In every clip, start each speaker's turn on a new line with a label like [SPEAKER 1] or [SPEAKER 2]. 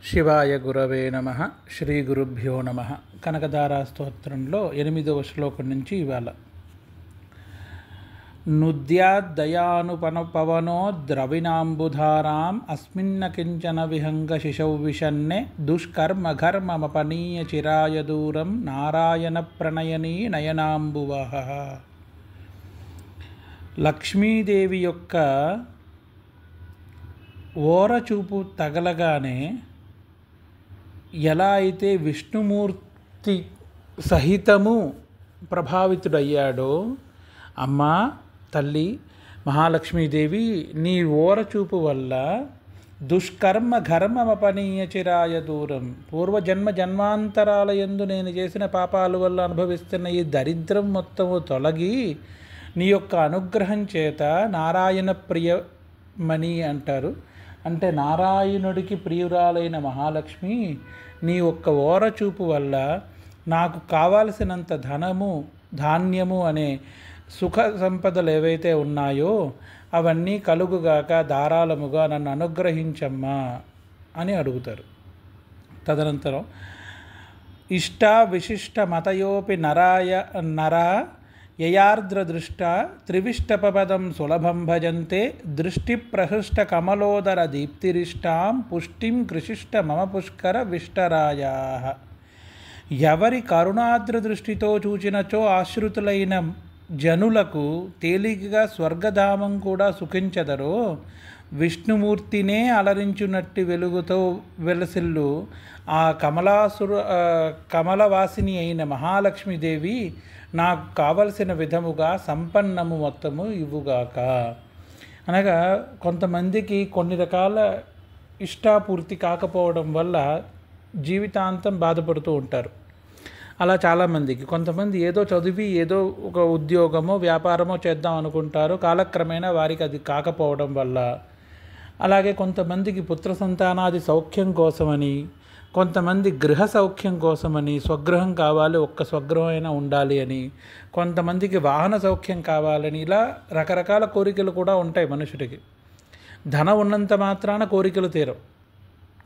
[SPEAKER 1] శివాయ గురవే నమః. శ్రీ గురుభ్యో నమః. కనకదారా స్తోత్రంలో 8వ శ్లోకం నుంచి ఇవాళ. నుద్యాద్దయానుపవనో ద్రవిణాంబుధారాం అస్మిన్న కించన విహంగ శిశౌ విషన్నే దుష్కర్మఘర్మమపనీయ చిరాయ దూరం నారాయణ ప్రణయనీ నయనాంబువః. లక్ష్మీదేవి యొక్క ఓరచూపు తగలగానే ఎలా అయితే విష్ణుమూర్తి సహితము ప్రభావితుడయ్యాడో, అమ్మా తల్లి మహాలక్ష్మీదేవి నీ ఓరచూపు వల్ల దుష్కర్మ ఘర్మమపనీయ చిరాయ దూరం, పూర్వజన్మ జన్మాంతరాల యందు నేను చేసిన పాపాల వల్ల అనుభవిస్తున్న ఈ దరిద్రం మొత్తము తొలగి నీ యొక్క అనుగ్రహం చేత నారాయణ ప్రియమణి అంటారు. అంటే నారాయణుడికి ప్రియురాలైన మహాలక్ష్మి నీ ఒక్క ఓరచూపు వల్ల నాకు కావాల్సినంత ధనము ధాన్యము అనే సుఖ సంపదలు ఏవైతే ఉన్నాయో అవన్నీ కలుగుగాక ధారాళముగా నన్ను అనుగ్రహించమ్మా అని అడుగుతారు. తదనంతరం ఇష్ట విశిష్ట మతయోపి నరా యయార్ద్రదృష్ట త్రివిష్టపదం సులభం భజంతే దృష్టి ప్రహృష్ట కమలోదర దీప్తిరిష్టాం పుష్టిం కృషిష్ట మమ పుష్కర విష్టరాయా. ఎవరి కరుణాద్ర దృష్టితో చూచినచో ఆశ్రితులైన జనులకు తేలికగా స్వర్గధామం కూడా సుఖించదరో, విష్ణుమూర్తినే అలరించునట్టి వెలుగుతో వెలసిల్లు ఆ కమలవాసిని అయిన మహాలక్ష్మీదేవి నాకు కావలసిన విధముగా సంపన్నము మొత్తము ఇవ్వుగాక. అనగా కొంతమందికి కొన్ని రకాల ఇష్టాపూర్తి కాకపోవడం వల్ల జీవితాంతం బాధపడుతూ ఉంటారు. అలా చాలామందికి, కొంతమంది ఏదో చదివి ఏదో ఒక ఉద్యోగమో వ్యాపారమో చేద్దాం అనుకుంటారు, కాలక్రమేణా వారికి అది కాకపోవడం వల్ల. అలాగే కొంతమందికి పుత్ర సంతానాది సౌఖ్యం కోసమని, కొంతమంది గృహ సౌఖ్యం కోసమని, స్వగృహం కావాలి, ఒక్క స్వగృహం అయినా ఉండాలి అని, కొంతమందికి వాహన సౌఖ్యం కావాలని, ఇలా రకరకాల కోరికలు కూడా ఉంటాయి మనుషుడికి. ధనం ఉన్నంత మాత్రాన కోరికలు తీరవు.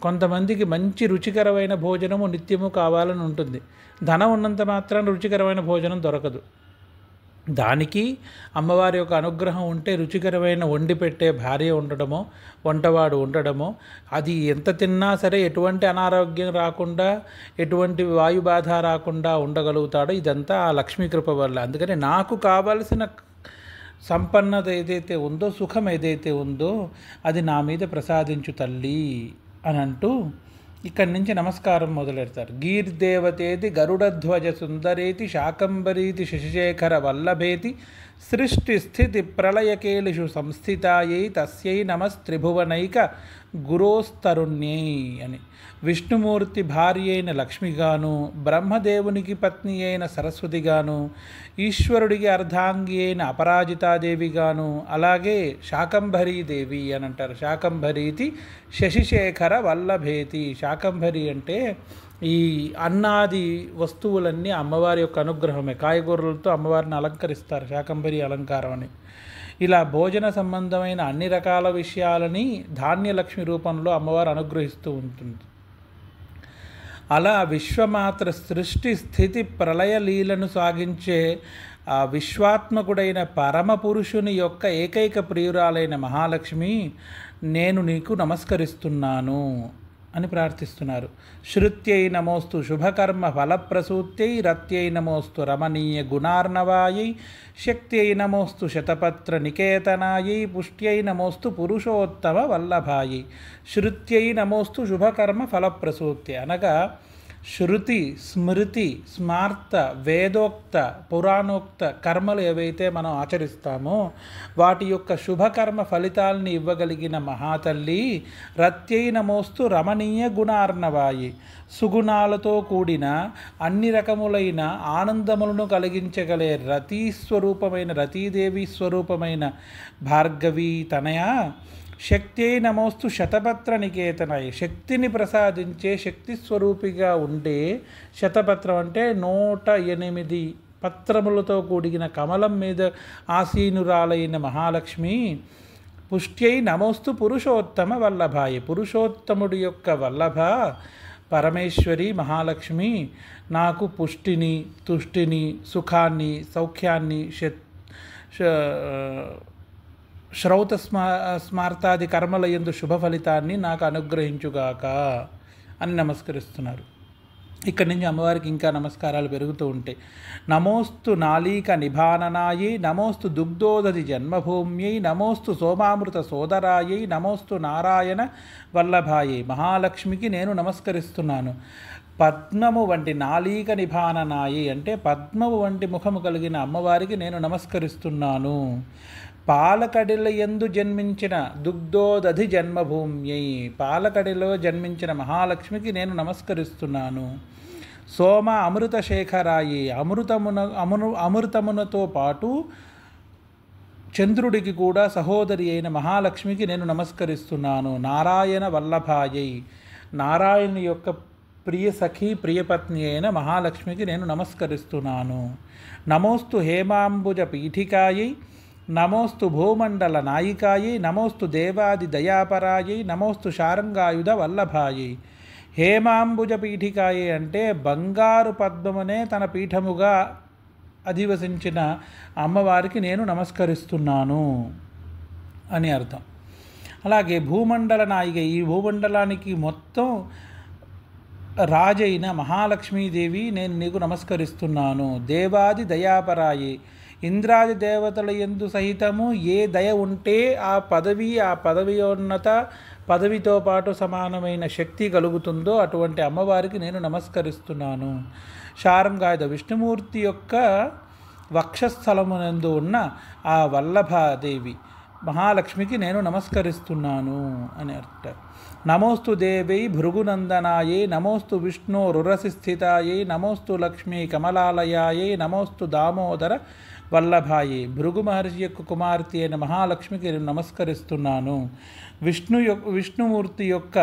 [SPEAKER 1] కొంతమందికి మంచి రుచికరమైన భోజనము నిత్యము కావాలని ఉంటుంది, ధనం ఉన్నంత మాత్రాన రుచికరమైన భోజనం దొరకదు. దానికి అమ్మవారి యొక్క అనుగ్రహం ఉంటే రుచికరమైన వండి పెట్టే భార్య ఉండడమో వంటవాడు ఉండడమో, అది ఎంత తిన్నా సరే ఎటువంటి అనారోగ్యం రాకుండా ఎటువంటి వాయుబాధ రాకుండా ఉండగలుగుతాడో. ఇదంతా ఆ లక్ష్మీ కృప వల్ల. అందుకని నాకు కావలసిన సంపన్నత ఏదైతే ఉందో, సుఖం ఏదైతే ఉందో అది నా మీద ప్రసాదించు తల్లి అని అంటూ ఇక్కడి నుంచి నమస్కారం మొదలెడతారు. గీర్దేవతేతి గరుడధ్వజ సుందరేతి శాకంబరీతి శశిశేఖర వల్లభేతి సృష్టి స్థితి ప్రళయకేలిషు సంస్థితాయై తస్యై నమస్త్రిభువనైక గురోస్తరుణ్యై అని. విష్ణుమూర్తి భార్య అయిన లక్ష్మిగాను, బ్రహ్మదేవునికి పత్ని అయిన సరస్వతిగాను, ఈశ్వరుడికి అర్ధాంగి అయిన అపరాజితాదేవిగాను, అలాగే శాకంభరీదేవి అని అంటారు. శాకంభరీతి శశిశేఖర వల్లభేతి. శాకంభరి అంటే ఈ అన్నాది వస్తువులన్నీ అమ్మవారి యొక్క అనుగ్రహమే. కాయగూరలతో అమ్మవారిని అలంకరిస్తారు, శాకంభరి అలంకారం అని. ఇలా భోజన సంబంధమైన అన్ని రకాల విషయాలని ధాన్యలక్ష్మి రూపంలో అమ్మవారు అనుగ్రహిస్తూ ఉంటుంది. అలా విశ్వమాత్ర సృష్టి స్థితి ప్రళయ లీలను సాగించే ఆ విశ్వాత్మకుడైన పరమపురుషుని యొక్క ఏకైక ప్రియురాలైన మహాలక్ష్మి, నేను నీకు నమస్కరిస్తున్నాను అని ప్రార్థిస్తున్నారు. శృత్యై నమోస్తు శుభకర్మ ఫలప్రసూత్యై రత్యై నమోస్తు రమణీయ గుణార్ణవాయై శక్త్యై నమోస్తు శతపత్ర నికేతనాయై పుష్ట్యై నమోస్తు పురుషోత్తమ వల్లభాయై. శృత్యై నమోస్తు శుభకర్మ ఫలప్రసూత్య అనగా శృతి, స్మృతి, స్మార్త, వేదోక్త, పురాణోక్త కర్మలు ఏవైతే మనం ఆచరిస్తామో వాటి యొక్క శుభకర్మ ఫలితాలని ఇవ్వగలిగిన మహాతల్లి. రత్యై నమోస్తు రమణీయ గుణార్ణవాయి, సుగుణాలతో కూడిన అన్ని రకములైన ఆనందములను కలిగించగలే రతీస్వరూపమైన రతీదేవి స్వరూపమైన భార్గవి తనయ. శక్తి నమోస్తు శతపత్ర నికేతనాయ, శక్తిని ప్రసాదించే శక్తి స్వరూపిగా ఉండే శతపత్రం అంటే 108 పత్రములతో కూడిన కమలం మీద ఆసీనురాలైన మహాలక్ష్మి పుష్ట్యై నమోస్తు పురుషోత్తమ వల్లభాయ. పురుషోత్తముడి యొక్క వల్లభ పరమేశ్వరి మహాలక్ష్మి నాకు పుష్టిని, తుష్టిని, సుఖాన్ని, సౌఖ్యాన్ని, శ్రౌత స్మార్తాది కర్మల యందు శుభ ఫలితాన్ని నాకు అనుగ్రహించుగాక అని నమస్కరిస్తున్నారు. ఇక్కడి నుంచి అమ్మవారికి ఇంకా నమస్కారాలు పెరుగుతూ ఉంటాయి. నమోస్తు నాళీక నిభాననాయై, నమోస్తు దుగ్ధోదధి జన్మభూమ్యై, నమోస్తు సోమామృత సోదరాయై, నమోస్తు నారాయణ వల్లభాయై. మహాలక్ష్మికి నేను నమస్కరిస్తున్నాను. పద్మము వంటి నాళీక నిభాననాయై అంటే పద్మము వంటి ముఖము కలిగిన అమ్మవారికి నేను నమస్కరిస్తున్నాను. పాలకడిల యందు జన్మించిన దుగ్ధోదధి జన్మభూమ్యై, పాలకడిలో జన్మించిన మహాలక్ష్మికి నేను నమస్కరిస్తున్నాను. సోమ అమృత శేఖరాయి, అమృతమునతో పాటు చంద్రుడికి కూడా సహోదరి అయిన మహాలక్ష్మికి నేను నమస్కరిస్తున్నాను. నారాయణ వల్లభాయై, నారాయణ యొక్క ప్రియ సఖి ప్రియపత్ని అయిన మహాలక్ష్మికి నేను నమస్కరిస్తున్నాను. నమోస్తు హేమాంబుజ పీఠికాయై, నమోస్తు భూమండల నాయికాయై, నమోస్తు దేవాది దయాపరాయై, నమోస్తు శారంగాయుధ వల్లభాయై. హేమాంబుజ పీఠికాయై అంటే బంగారు పద్మమునే తన పీఠముగా అధివసించిన అమ్మవారికి నేను నమస్కరిస్తున్నాను అని అర్థం. అలాగే భూమండల నాయిక, ఈ భూమండలానికి మొత్తం రాజైన మహాలక్ష్మీదేవి నేను నీకు నమస్కరిస్తున్నాను. దేవాది దయాపరాయి, ఇంద్రాది దేవతల యందు సహితము ఏ దయ ఉంటే ఆ పదవియోన్నత పదవితో పాటు సమానమైన శక్తి కలుగుతుందో అటువంటి అమ్మవారికి నేను నమస్కరిస్తున్నాను. శారంగాయుధ విష్ణుమూర్తి యొక్క వక్షస్థలమునందు ఉన్న ఆ వల్లభాదేవి మహాలక్ష్మికి నేను నమస్కరిస్తున్నాను అని అర్థం. నమోస్తు దేవై భృగునందనాయై, నమోస్తు విష్ణోరురసి స్థితాయై, నమోస్తు లక్ష్మీ కమలాలయాయై, నమోస్తు దామోదర వల్లభాయై. భృగు మహర్షి యొక్క కుమార్తె అయిన మహాలక్ష్మికి నేను నమస్కరిస్తున్నాను. విష్ణుమూర్తి యొక్క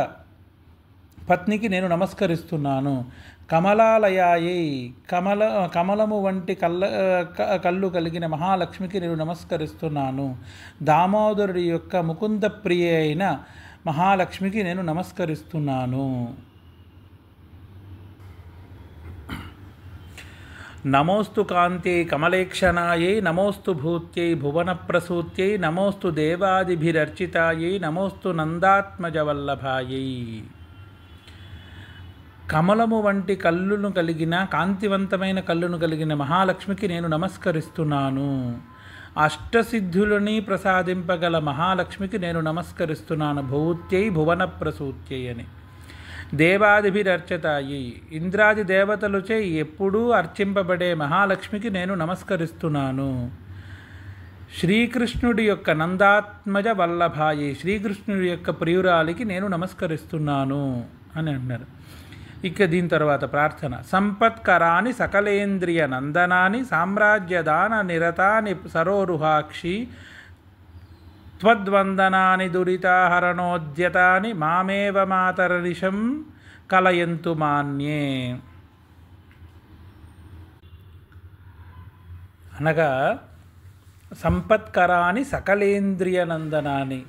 [SPEAKER 1] పత్నికి నేను నమస్కరిస్తున్నాను. కమలాలయాయై, కమలము వంటి కళ్ళు కలిగిన మహాలక్ష్మికి నేను నమస్కరిస్తున్నాను. దామోదరుడి యొక్క ముకుంద ప్రియ అయిన మహాలక్ష్మికి నేను నమస్కరిస్తున్నాను. నమోస్తు కాంత్యై కమలేక్షణాయై, నమోస్తు భూత్యై భువన ప్రసూత్యై, నమోస్తు దేవాదిభిరర్చితాయై, నమోస్తు నందాత్మజ వల్లభాయై. కమలము వంటి కళ్ళును కలిగిన కాంతివంతమైన కళ్ళును కలిగిన మహాలక్ష్మికి నేను నమస్కరిస్తున్నాను. అష్టసిద్ధులని ప్రసాదింపగల మహాలక్ష్మికి నేను నమస్కరిస్తున్నాను. భూత్యై భువన ప్రసూత్యై అని. దేవాదిభిరర్చతాయి, ఇంద్రాది దేవతలచే ఎప్పుడూ అర్చింపబడే మహాలక్ష్మికి నేను నమస్కరిస్తున్నాను. శ్రీకృష్ణుడి యొక్క నందాత్మజ వల్లభాయి, శ్రీకృష్ణుడి యొక్క ప్రియురాలికి నేను నమస్కరిస్తున్నాను అని అన్నారు. ఇక దీని తర్వాత ప్రార్థన. సంపత్కరాని సకలేంద్రియ నందనాని, సామ్రాజ్యదాన నిరతాని సరోరుహాక్షి, త్వద్వందనాని దురితాహరణోద్యతాని, మామేవ మాతరనిశం కలయంతు మాన్యే. అనగా సంపత్కరాని సకలేంద్రియ నందనాని,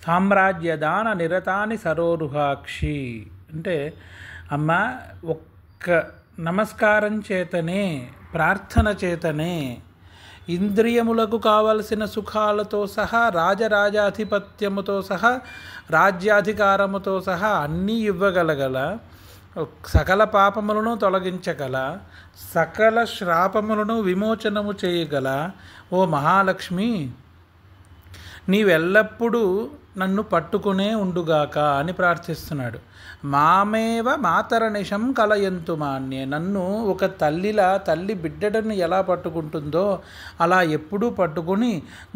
[SPEAKER 1] సామ్రాజ్యదాన నిరతాని సరోరుహాక్షి అంటే అమ్మ ఒక్క నమస్కారం చేతనే, ప్రార్థన చేతనే ఇంద్రియములకు కావలసిన సుఖాలతో సహా, రాజరాజాధిపత్యముతో సహా, రాజ్యాధికారముతో సహా అన్నీ ఇవ్వగలగల, సకల పాపములను తొలగించగల, సకల శ్రాపములను విమోచనము చేయగల ఓ మహాలక్ష్మి, నీవెల్లప్పుడూ నన్ను పట్టుకునే ఉండుగాక అని ప్రార్థిస్తున్నాడు. మామేవ మాతరనిశం కలయంతు మాన్యే. నన్ను ఒక తల్లి బిడ్డను ఎలా పట్టుకుంటుందో అలా ఎప్పుడూ పట్టుకుని,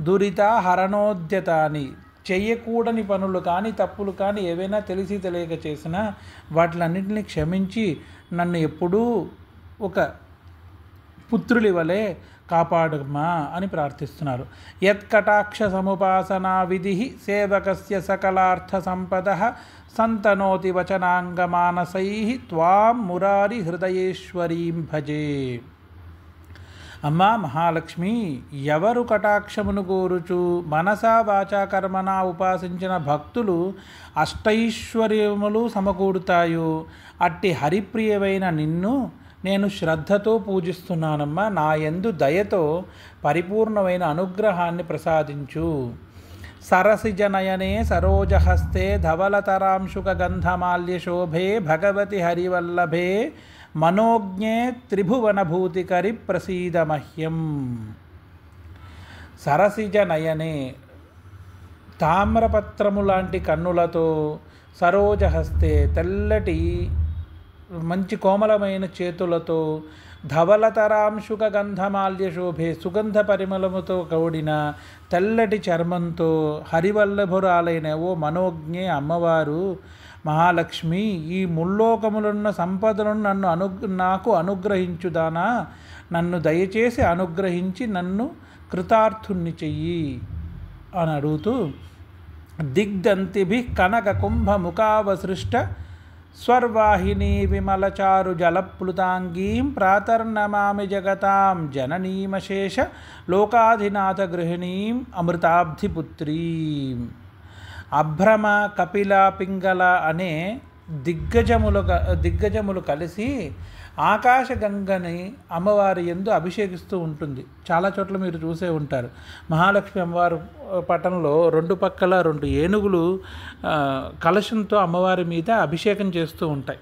[SPEAKER 1] దురిత హరణోద్యత అని చెయ్యకూడని పనులు కానీ తప్పులు కానీ ఏవైనా తెలిసి తెలియక చేసినా వాటిలన్నింటినీ క్షమించి నన్ను ఎప్పుడూ ఒక పుత్రులి వలె కాపాడుమా అని ప్రార్థిస్తున్నారు. యత్కటాక్ష సముపాసనా విధి సేవకస్య సకలార్థ సంపద సంతనోతి వచనాంగమానసై త్వాం మురారి హృదయేశ్వరీం భజే. అమ్మా మహాలక్ష్మి, ఎవరు కటాక్షమును కోరుచు మనసా వాచా కర్మణ ఉపాసించిన భక్తులు అష్టైశ్వర్యములు సమకూడుతాయో అట్టి హరిప్రియమైన నిన్ను నేను శ్రద్ధతో పూజిస్తున్నానమ్మా. నా యందు దయతో పరిపూర్ణమైన అనుగ్రహాన్ని ప్రసాదించు. సరసిజనయనే సరోజహస్తే ధవలతరాంశుక గంధమాల్యశోభే భగవతి హరివల్లభే మనోజ్ఞే త్రిభువనభూతికరి ప్రసీద మహ్యం. సరసిజనయనే, తామ్రపత్రము లాంటి కన్నులతో, సరోజహస్తే, తెల్లటి మంచి కోమలమైన చేతులతో, ధవలతరాంశుక గంధమాల్య శోభే, సుగంధ పరిమళముతో కూడిన తెల్లటి చర్మంతో, హరివల్లభురాలైన ఓ మనోజ్ఞే అమ్మవారు మహాలక్ష్మి, ఈ ముల్లోకములున్న సంపదలను నాకు అనుగ్రహించుదానా, నన్ను దయచేసి అనుగ్రహించి నన్ను కృతార్థుణ్ణి చెయ్యి అని అడుగుతూ, దిగ్దంతిభి కనక కుంభ ముఖావసృష్ట స్వర్వాహిని విమలచారు జలప్లుతాంగీం ప్రాతర్నమామి జగతాం జననీమశేష లోకాధినాథ గృహిణీం అమృతాబ్ధిపుత్రీం. అభ్రమ, కపిల, పింగళ అనే దిగ్గజములు కలిసి ఆకాశగంగని అమ్మవారి యందు అభిషేకిస్తూ ఉంటుంది. చాలా చోట్ల మీరు చూసే ఉంటారు. మహాలక్ష్మి అమ్మవారు పటంలో రెండు పక్కల రెండు ఏనుగులు కలశంతో అమ్మవారి మీద అభిషేకం చేస్తూ ఉంటాయి.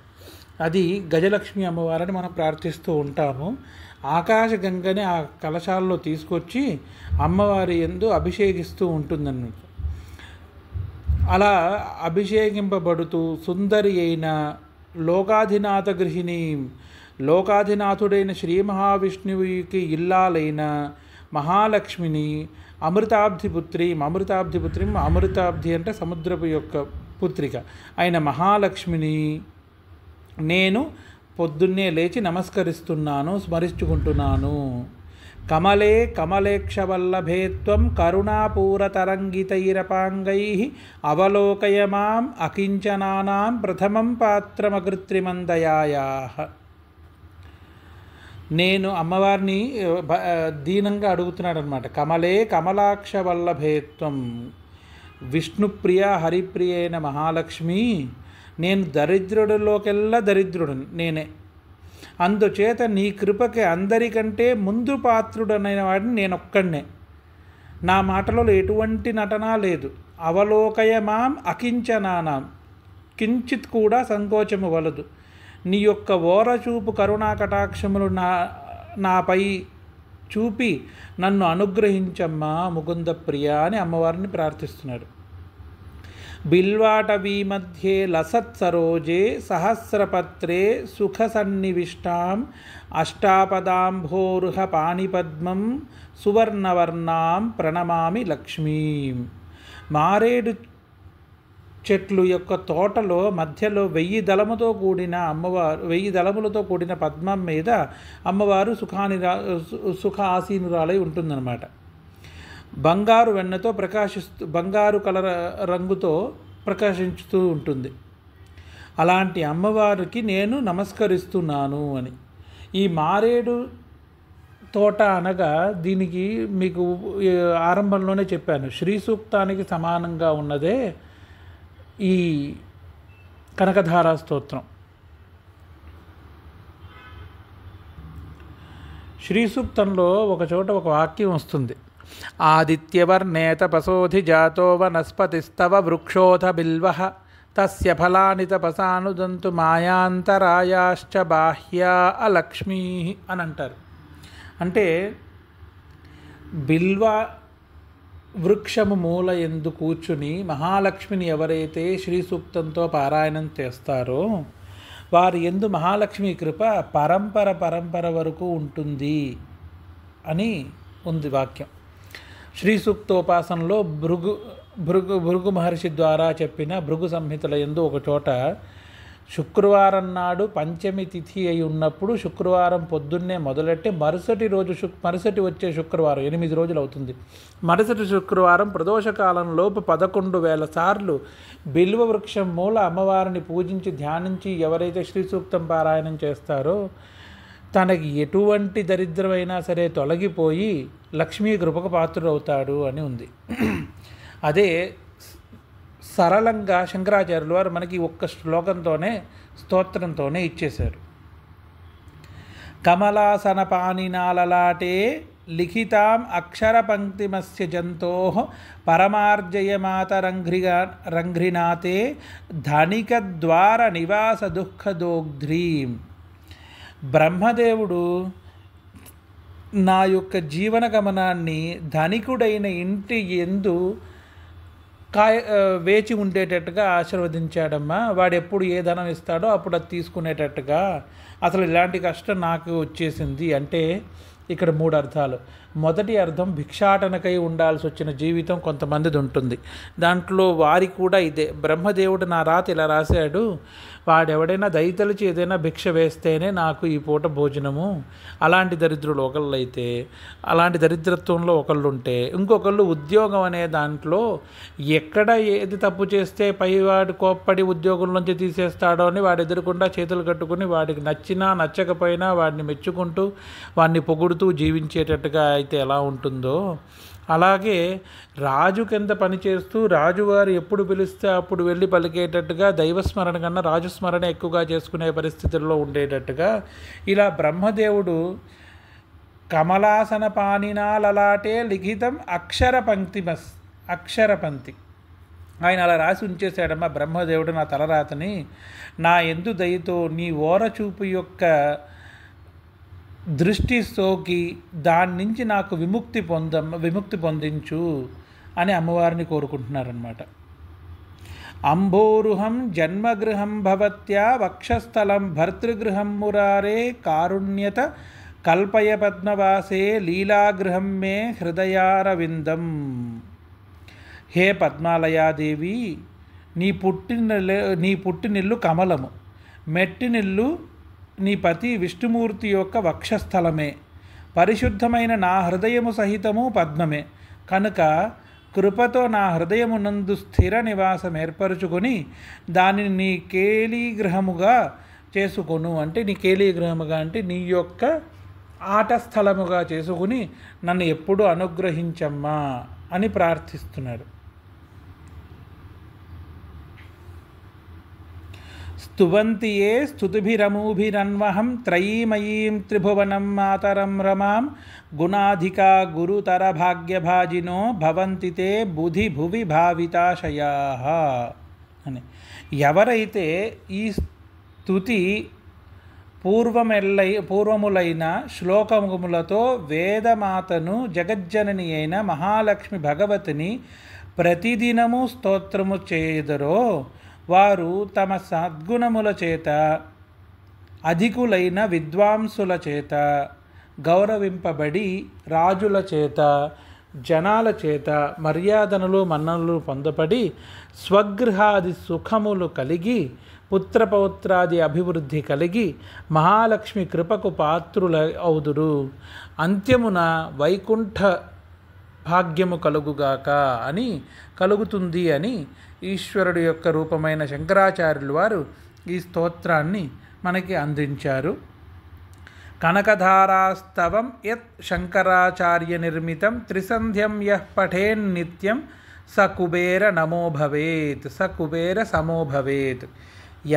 [SPEAKER 1] అది గజలక్ష్మి అమ్మవారిని మనం ప్రార్థిస్తూ ఉంటాము. ఆకాశగంగని ఆ కలశాల్లో తీసుకొచ్చి అమ్మవారి యందు అభిషేకిస్తూ ఉంటుందన్నమాట. అలా అభిషేకింపబడుతూ సుందరి అయిన లోకాధినాథ గృహిణి, లోకాధినాథుడైన శ్రీ మహావిష్ణువుకి ఇల్లాలైన మహాలక్ష్మిని అమృతాబ్ధిపుత్రి, అమృతాబ్ధి అంటే సముద్రపు యొక్క పుత్రిక అయిన మహాలక్ష్మిని నేను పొద్దున్నే లేచి నమస్కరిస్తున్నాను, స్మరించుకుంటున్నాను. కమలే కమలేక్షవల్లభే త్వం కరుణాపూరతరంగితైరపాంగై అవలోకయ మాం అకించనానాం ప్రథమం పాత్రమకృత్రిమం దయాయాః. నేను అమ్మవారిని దీనంగా అడుగుతున్నాడు అనమాట. కమలే కమలాక్షవల్లభే త్వం, విష్ణుప్రియ హరిప్రియ అయిన మహాలక్ష్మి, నేను దరిద్రుడిలోకెల్లా దరిద్రుడు నేనే. అందుచేత నీ కృపకి అందరికంటే ముందు పాత్రుడనైన వాడిని నేనొక్కడినే. నా మాటలలో ఎటువంటి నటన లేదు. అవలోకయ మాం అకించనానాం, కించిత్ కూడా సంకోచము వలదు. నీ యొక్క ఓరచూపు కరుణా కటాక్షములు నాపై చూపి నన్ను అనుగ్రహించమ్మా ముకుంద ప్రియ అని అమ్మవారిని ప్రార్థిస్తున్నాడు. బిల్వాటవీ మధ్యే లసత్సరోజే సహస్రపత్రే సుఖసన్నివిష్టాం అష్టాపదాంభోరుహ పాణిపద్మం సువర్ణవర్ణాం ప్రణమామి లక్ష్మీం. మారేడు చెట్లు యొక్క తోటలో మధ్యలో 1000 దళముతో కూడిన అమ్మవారు, 1000 దళములతో కూడిన పద్మం మీద అమ్మవారు సుఖ ఆసీనురాలై ఉంటుందన్నమాట. బంగారు వెన్నతో బంగారు కలర్ రంగుతో ప్రకాశించుతూ ఉంటుంది. అలాంటి అమ్మవారికి నేను నమస్కరిస్తున్నాను అని. ఈ మారేడు తోట అనగా దీనికి మీకు ఆరంభంలోనే చెప్పాను, శ్రీ సూక్తానికి సమానంగా ఉన్నదే ఈ కనకధారా స్తోత్రం. శ్రీ సూక్తంలో ఒక చోట ఒక వాక్యం వస్తుంది. ఆదిత్యవర్ణే తపసోధి జాతో వనస్పతిస్తవ వృక్షోథ బిల్వః తస్య ఫలాని తపసానుదంతు మాయాంతరాయాశ్చ బాహ్యా అలక్ష్మీ అని అంటారు. అంటే బిల్వ వృక్షము మూల ఎందు కూర్చుని మహాలక్ష్మిని ఎవరైతే శ్రీ సూక్తంతో పారాయణం చేస్తారో వారి యందు మహాలక్ష్మి కృప పరంపర వరకు ఉంటుంది అని ఉంది వాక్యం. శ్రీ సూక్తోపాసనలో భృగు మహర్షి ద్వారా చెప్పిన భృగు సంహితల యందు ఒక చోట శుక్రవారం నాడు పంచమి తిథి అయి ఉన్నప్పుడు శుక్రవారం పొద్దున్నే మొదలెట్టి మరుసటి వచ్చే శుక్రవారం 8 రోజులు అవుతుంది. మరుసటి శుక్రవారం ప్రదోషకాలంలోపు 11,000 సార్లు బిల్వ వృక్షం మూల అమ్మవారిని పూజించి ధ్యానించి ఎవరైతే శ్రీ సూక్తం పారాయణం చేస్తారో తనకి ఎటువంటి దరిద్రమైనా సరే తొలగిపోయి లక్ష్మీ కృపకు పాత్రుడవుతాడు అని ఉంది. అదే సరళంగా శంకరాచార్యులు వారు మనకి ఒక్క శ్లోకంతోనే స్తోత్రంతోనే ఇచ్చేశారు. కమలాసన పానినాలలాటే లిఖితాం అక్షర పంక్తిమస్య జంతో పరమార్జయమాత రంఘ్రినాథే ధనికద్వార నివాస దుఃఖదోగ్ధ్రీం. బ్రహ్మదేవుడు నా యొక్క జీవన గమనాన్ని ధనికుడైన ఇంటి యందు వేచి ఉండేటట్టుగా ఆశీర్వదించాడమ్మా. వాడు ఎప్పుడు ఏ ధనం ఇస్తాడో అప్పుడు అది తీసుకునేటట్టుగా. అసలు ఇలాంటి కష్టం నాకు వచ్చేసింది అంటే ఇక్కడ 3 అర్థాలు. మొదటి అర్థం, భిక్షాటనకై ఉండాల్సి వచ్చిన జీవితం కొంతమందిది ఉంటుంది. దాంట్లో వారి కూడా ఇదే, బ్రహ్మదేవుడు నా రాత ఇలా రాశాడు, వాడెవడైనా దయతలిచి ఏదైనా భిక్ష వేస్తేనే నాకు ఈ పూట భోజనము. అలాంటి దరిద్రులు ఒకళ్ళు అయితే, అలాంటి దరిద్రత్వంలో ఒకళ్ళు ఉంటే, ఇంకొకళ్ళు ఉద్యోగం అనే దాంట్లో ఎక్కడ ఏది తప్పు చేస్తే పైవాడు కోప్పడి ఉద్యోగం నుంచి తీసేస్తాడో అని వాడు ఎదురుకుండా చేతులు కట్టుకుని వాడికి నచ్చినా నచ్చకపోయినా వాడిని మెచ్చుకుంటూ వాడిని పొగుడుతూ జీవించేటట్టుగా అయితే ఎలా ఉంటుందో, అలాగే రాజు కింద పనిచేస్తూ రాజువారు ఎప్పుడు పిలిస్తే అప్పుడు వెళ్ళి పలికేటట్టుగా దైవస్మరణ కన్నా రాజుస్మరణ ఎక్కువగా చేసుకునే పరిస్థితుల్లో ఉండేటట్టుగా ఇలా బ్రహ్మదేవుడు కమలాసన పానినాలలాటే లిఖితం అక్షరపంక్తి ఆయన అలా రాసి ఉంచేశాడమ్మా బ్రహ్మదేవుడు నా తలరాతని. నా యందు దయతో నీ ఓరచూపు యొక్క దృష్టి సోకి దాని నుంచి నాకు విముక్తి పొందించు అని అమ్మవారిని కోరుకుంటున్నారన్నమాట. అంబోరుహం జన్మగృహం భవత్యా వక్షస్థలం భర్తృగృహం మురారే కారుణ్యత కల్పయ పద్మవాసే లీలాగృహం మే హృదయారవిందం. హే పద్మాలయాదేవి, నీ పుట్టినిల్లు కమలము, మెట్టినిల్లు నీ పతి విష్ణుమూర్తి యొక్క వక్షస్థలమే, పరిశుద్ధమైన నా హృదయము సహితము పద్మమే. కనుక కృపతో నా హృదయమునందు స్థిర నివాసం ఏర్పరచుకొని దానిని నీ కేలీగృహముగా చేసుకొను. అంటే నీ కేలీగృహముగా అంటే నీ యొక్క ఆట స్థలముగా చేసుకుని నన్ను ఎప్పుడూ అనుగ్రహించమ్మా అని ప్రార్థిస్తున్నాడు. స్తువంతి ఏ స్తుతిభిరమూభిరన్వహం త్రయీమయీం త్రిభువనం మాతరం రమాం గుణాధికా గురుతర భాగ్యభాజినో భవంతి తే బుధి భువి భావితాశయాః అని. ఎవరైతే ఈ స్తుతి పూర్వములైన శ్లోకములతో వేదమాతను జగజ్జనని అయిన మహాలక్ష్మి భగవతిని ప్రతిదినము స్తోత్రము చేయుదరో వారు తమ సద్గుణముల చేత అధికులైన విద్వాంసుల చేత గౌరవింపబడి రాజుల చేత జనాల చేత మర్యాదనలు మన్ననలు పొందబడి స్వగృహాది సుఖములు కలిగి పుత్రపౌత్రాది అభివృద్ధి కలిగి మహాలక్ష్మి కృపకు పాత్రుల అవుదురు. అంత్యమున వైకుంఠ భాగ్యము కలుగుగాక అని కలుగుతుంది అని ఈశ్వరుడు యొక్క రూపమైన శంకరాచార్యులు వారు ఈ స్తోత్రాన్ని మనకి అందించారు. కనకధారాస్తవం యత్ శంకరాచార్య నిర్మితం త్రిసంధ్యం యః పఠేన్నిత్యం స కుబేర నమో భవేత్ స కుబేర సమో భవేత్.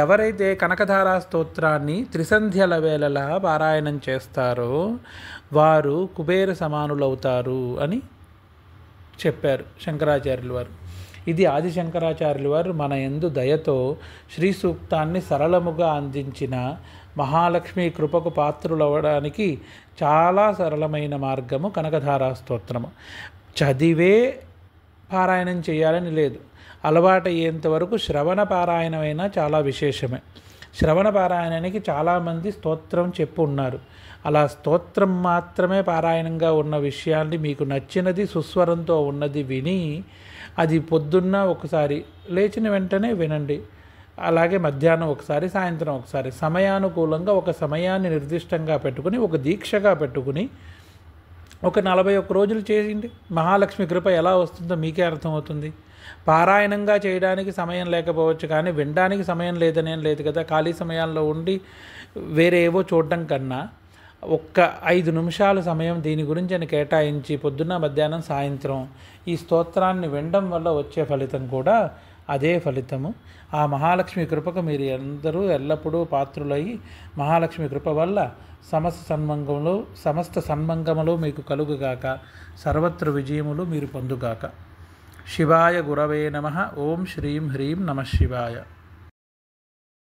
[SPEAKER 1] ఎవరైతే కనకధారా స్తోత్రాన్ని త్రిసంధ్యల వేళలా పారాయణం చేస్తారో వారు కుబేర సమానులవుతారు అని చెప్పారు శంకరాచార్యులు వారు. ఇది ఆది శంకరాచార్యులు వారు మన యందు దయతో శ్రీ సూక్తాన్ని సరళముగా అందించిన మహాలక్ష్మి కృపకు పాత్రులవ్వడానికి చాలా సరళమైన మార్గము కనకధారా స్తోత్రము. చదివే పారాయణం చేయాలని లేదు, అలవాటు అయ్యేంతవరకు శ్రవణ పారాయణమైనా చాలా విశేషమే. శ్రవణ పారాయణానికి చాలామంది స్తోత్రం చెప్పు ఉన్నారు. అలా స్తోత్రం మాత్రమే పారాయణంగా ఉన్న విషయాన్ని మీకు నచ్చినది సుస్వరంతో ఉన్నది విని అది పొద్దున్న ఒకసారి లేచిన వెంటనే వినండి, అలాగే మధ్యాహ్నం ఒకసారి సాయంత్రం ఒకసారి సమయానుకూలంగా ఒక సమయాన్ని నిర్దిష్టంగా పెట్టుకుని ఒక దీక్షగా పెట్టుకుని ఒక 41 రోజులు చేయండి. మహాలక్ష్మి కృప ఎలా వస్తుందో మీకే అర్థమవుతుంది. పారాయణంగా చేయడానికి సమయం లేకపోవచ్చు కానీ వినడానికి సమయం లేదనేం లేదు కదా. ఖాళీ సమయాల్లో ఉండి వేరే ఏవో చూడడం కన్నా ఒక్క 5 నిమిషాల సమయం దీని గురించి అని కేటాయించి పొద్దున్న, మధ్యాహ్నం, సాయంత్రం ఈ స్తోత్రాన్ని వినడం వల్ల వచ్చే ఫలితం కూడా అదే ఫలితము. ఆ మహాలక్ష్మి కృపకు మీరు అందరూ ఎల్లప్పుడూ పాత్రులై మహాలక్ష్మి కృప వల్ల సమస్త సన్మంగములు మీకు కలుగుగాక, సర్వత్ర విజయములు మీరు పొందుగాక. శివాయ గురవే నమః. ఓం శ్రీం హ్రీం నమః శివాయ.